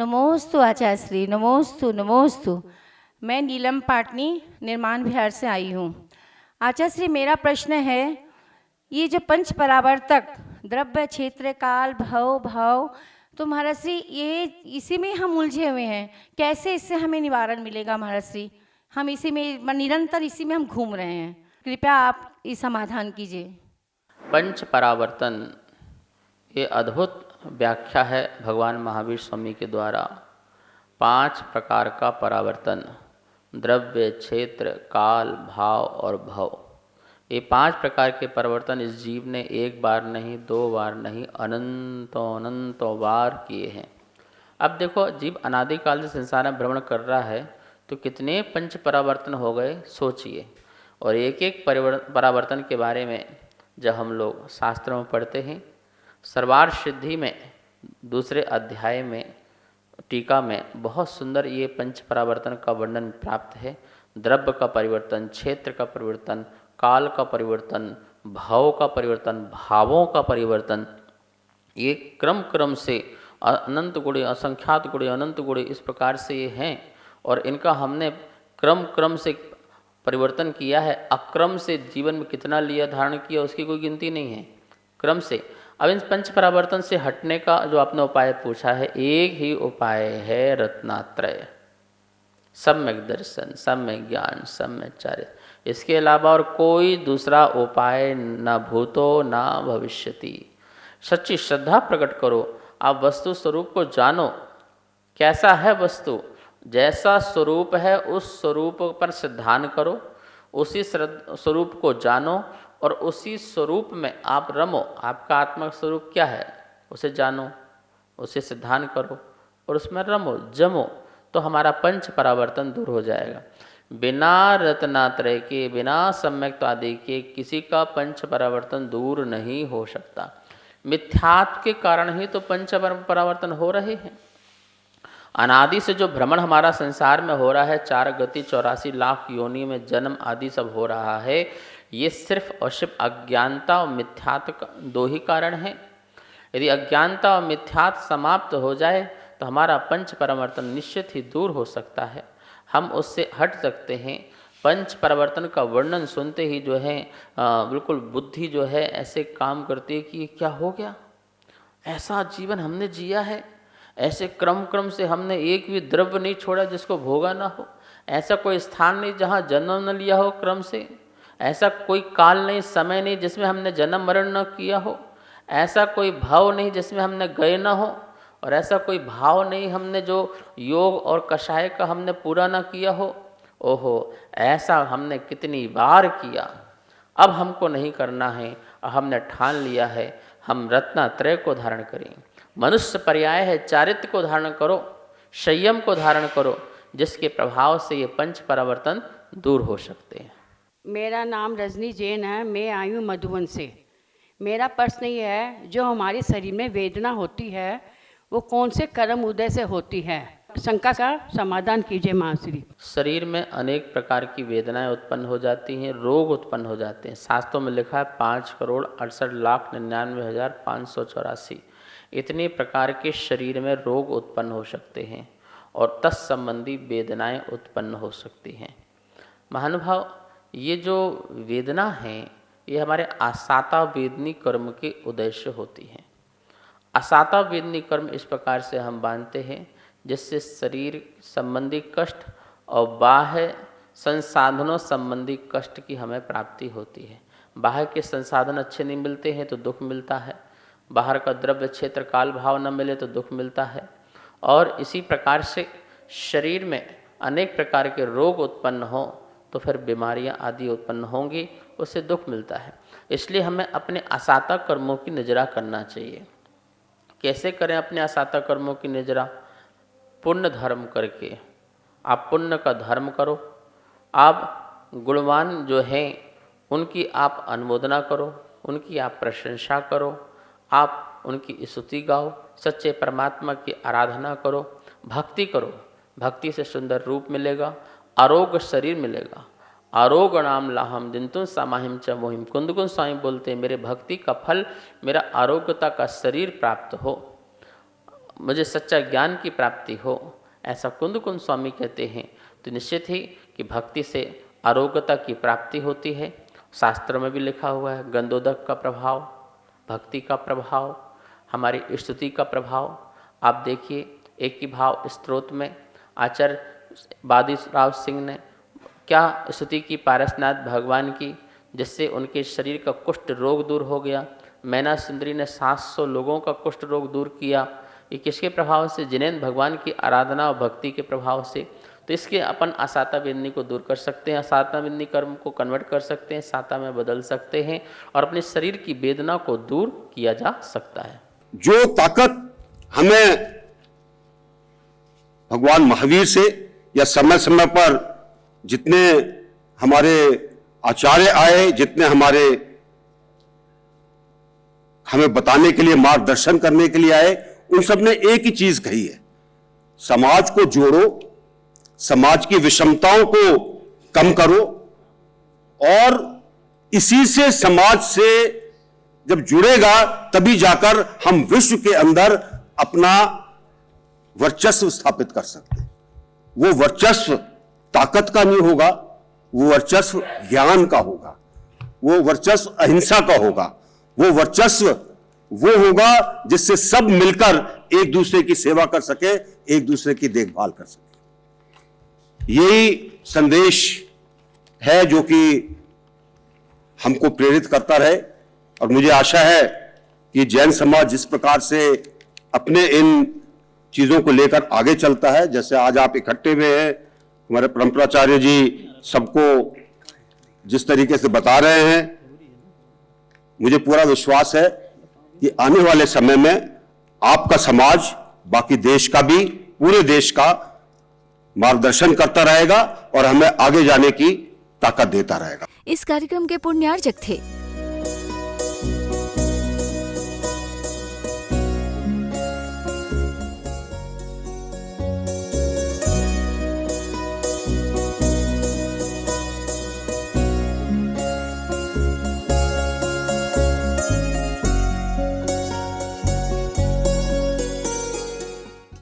नमोस्तु आचार्य श्री, नमोस्तु नमोस्तु। मैं नीलम पाटनी निर्माण बिहार से आई हूँ। आचार्य श्री, मेरा प्रश्न है, ये जो पंच परावर्तक द्रव्य क्षेत्र काल भव भाव, तो महाराज श्री ये इसी में हम उलझे हुए हैं, कैसे इससे हमें निवारण मिलेगा महाराज श्री? हम इसी में निरंतर इसी में हम घूम रहे हैं, कृपया आप इस समाधान कीजिए। पंच परावर्तन ये अद्भुत व्याख्या है भगवान महावीर स्वामी के द्वारा। 5 प्रकार का परावर्तन, द्रव्य क्षेत्र काल भाव और भव, ये 5 प्रकार के परिवर्तन इस जीव ने एक बार नहीं, 2 बार नहीं, अनंतों बार किए हैं। अब देखो, जीव अनादिकाल से संसार में भ्रमण कर रहा है तो कितने पंच परावर्तन हो गए सोचिए। और एक एक परावर्तन के बारे में जब हम लोग शास्त्रों में पढ़ते हैं, सर्वार्थ सिद्धि में दूसरे अध्याय में टीका में बहुत सुंदर ये पंच परावर्तन का वर्णन प्राप्त है। द्रव्य का परिवर्तन, क्षेत्र का परिवर्तन, काल का परिवर्तन, भाव का परिवर्तन, भावों का परिवर्तन, ये क्रम क्रम से अनंत गुणे, असंख्यात गुणे, अनंत गुणे, इस प्रकार से ये हैं। और इनका हमने क्रम क्रम से परिवर्तन किया है। अक्रम से जीवन में कितना लिया, धारण किया, उसकी कोई गिनती नहीं है, क्रम से। अब इन पंच परावर्तन से हटने का जो आपने उपाय पूछा है, एक ही उपाय है, रत्नात्रय, सम्यक दर्शन, सम्यक ज्ञान, सम्यक चारित्र। इसके अलावा और कोई दूसरा उपाय न भूतो न भविष्यति। सच्ची श्रद्धा प्रकट करो, आप वस्तु स्वरूप को जानो, कैसा है वस्तु, जैसा स्वरूप है उस स्वरूप पर श्रद्धान करो, उसी स्वरूप को जानो और उसी स्वरूप में आप रमो। आपका आत्मा स्वरूप क्या है उसे जानो, उसे सिद्धान करो और उसमें रमो, जमो, तो हमारा पंच परावर्तन दूर हो जाएगा। बिना रत्नात्रय के, बिना सम्यक आदि के किसी का पंच परावर्तन दूर नहीं हो सकता। मिथ्यात्व के कारण ही तो पंच परावर्तन हो रहे हैं। अनादि से जो भ्रमण हमारा संसार में हो रहा है, 4 गति 84 लाख योनि में जन्म आदि सब हो रहा है, ये सिर्फ और सिर्फ अज्ञानता और मिथ्यात्व का 2 ही कारण हैं। यदि अज्ञानता और मिथ्यात्व समाप्त हो जाए तो हमारा पंच परावर्तन निश्चित ही दूर हो सकता है, हम उससे हट सकते हैं। पंच परावर्तन का वर्णन सुनते ही जो है बिल्कुल बुद्धि जो है ऐसे काम करती है कि क्या हो गया, ऐसा जीवन हमने जिया है, ऐसे क्रम क्रम से हमने एक भी द्रव्य नहीं छोड़ा जिसको भोगा ना हो, ऐसा कोई स्थान नहीं जहाँ जन्म न लिया हो क्रम से, ऐसा कोई काल नहीं, समय नहीं जिसमें हमने जन्म मरण न किया हो, ऐसा कोई भाव नहीं जिसमें हमने गए ना हो, और ऐसा कोई भाव नहीं हमने जो योग और कषाय का हमने पूरा ना किया हो। ओहो, ऐसा हमने कितनी बार किया, अब हमको नहीं करना है। हमने ठान लिया है हम रत्नात्रय को धारण करें। मनुष्य पर्याय है, चारित्र को धारण करो, संयम को धारण करो, जिसके प्रभाव से ये पंच परावर्तन दूर हो सकते हैं। मेरा नाम रजनी जैन है, मैं आई हूँ मधुबन से। मेरा प्रश्न ये है, जो हमारे शरीर में वेदना होती है वो कौन से कर्म उदय से होती है? शंका का समाधान कीजिए महाश्री। शरीर में अनेक प्रकार की वेदनाएं उत्पन्न हो जाती हैं, रोग उत्पन्न हो जाते हैं। शास्त्रों में लिखा है 5,68,99,584 इतने प्रकार के शरीर में रोग उत्पन्न हो सकते हैं और तत्संबंधी वेदनाएं उत्पन्न हो सकती हैं। महानुभाव, ये जो वेदना है ये हमारे आसाता वेदनी कर्म के उद्देश्य होती हैं। आसाता वेदनी कर्म इस प्रकार से हम बांधते हैं जिससे शरीर संबंधी कष्ट और बाह्य संसाधनों संबंधी कष्ट की हमें प्राप्ति होती है। बाहर के संसाधन अच्छे नहीं मिलते हैं तो दुख मिलता है, बाहर का द्रव्य क्षेत्र काल भाव न मिले तो दुख मिलता है, और इसी प्रकार से शरीर में अनेक प्रकार के रोग उत्पन्न हो तो फिर बीमारियां आदि उत्पन्न होंगी, उससे दुख मिलता है। इसलिए हमें अपने आसाता कर्मों की निजरा करना चाहिए। कैसे करें अपने आसाता कर्मों की निजरा? पुण्य धर्म करके। आप पुण्य का धर्म करो, आप गुणवान जो हैं उनकी आप अनुमोदना करो, उनकी आप प्रशंसा करो, आप उनकी स्तुति गाओ, सच्चे परमात्मा की आराधना करो, भक्ति करो। भक्ति से सुंदर रूप मिलेगा, आरोग्य शरीर मिलेगा। आरोग्य नाम लाहम दिंतुन सामाहिम च मोहिम। कुंदकुंद स्वामी बोलते हैं, मेरे भक्ति का फल मेरा आरोग्यता का शरीर प्राप्त हो। मुझे सच्चा ज्ञान की प्राप्ति हो, ऐसा कुंद कुंद स्वामी कहते हैं, तो निश्चित ही कि भक्ति से आरोग्यता की प्राप्ति होती है। शास्त्रों में भी लिखा हुआ है, गंधोदक का प्रभाव, भक्ति का प्रभाव, हमारी स्तुति का प्रभाव। आप देखिए, एक ही भाव स्त्रोत में आचार्य बादीराव सिंह ने क्या स्तुति की पारसनाथ भगवान की, जिससे उनके शरीर का कुष्ठ रोग दूर हो गया। मैना सुंदरी ने 700 लोगों का कुष्ठ रोग दूर किया। ये किसके प्रभाव से? जिनेंद्र भगवान की आराधना और भक्ति के प्रभाव से। तो इसके अपन असाता बिन्नी को दूर कर सकते हैं, असाता बिन्नी कर्म को कन्वर्ट कर सकते हैं, साता में बदल सकते हैं और अपने शरीर की वेदना को दूर किया जा सकता है। जो ताकत हमें भगवान महावीर से या समय समय पर जितने हमारे आचार्य आए, जितने हमें बताने के लिए, मार्गदर्शन करने के लिए आए, उन सब ने एक ही चीज कही है, समाज को जोड़ो, समाज की विषमताओं को कम करो, और इसी से, समाज से जब जुड़ेगा तभी जाकर हम विश्व के अंदर अपना वर्चस्व स्थापित कर सकते हैं। वो वर्चस्व ताकत का नहीं होगा, वो वर्चस्व ज्ञान का होगा, वो वर्चस्व अहिंसा का होगा, वो वर्चस्व वो होगा जिससे सब मिलकर एक दूसरे की सेवा कर सके, एक दूसरे की देखभाल कर सके। यही संदेश है जो कि हमको प्रेरित करता रहे। और मुझे आशा है कि जैन समाज जिस प्रकार से अपने इन चीजों को लेकर आगे चलता है, जैसे आज आप इकट्ठे हुए हैं, हमारे परंपराचार्य जी सबको जिस तरीके से बता रहे हैं, मुझे पूरा विश्वास है कि आने वाले समय में आपका समाज बाकी देश का भी, पूरे देश का मार्गदर्शन करता रहेगा और हमें आगे जाने की ताकत देता रहेगा। इस कार्यक्रम के पुण्यार्चक थे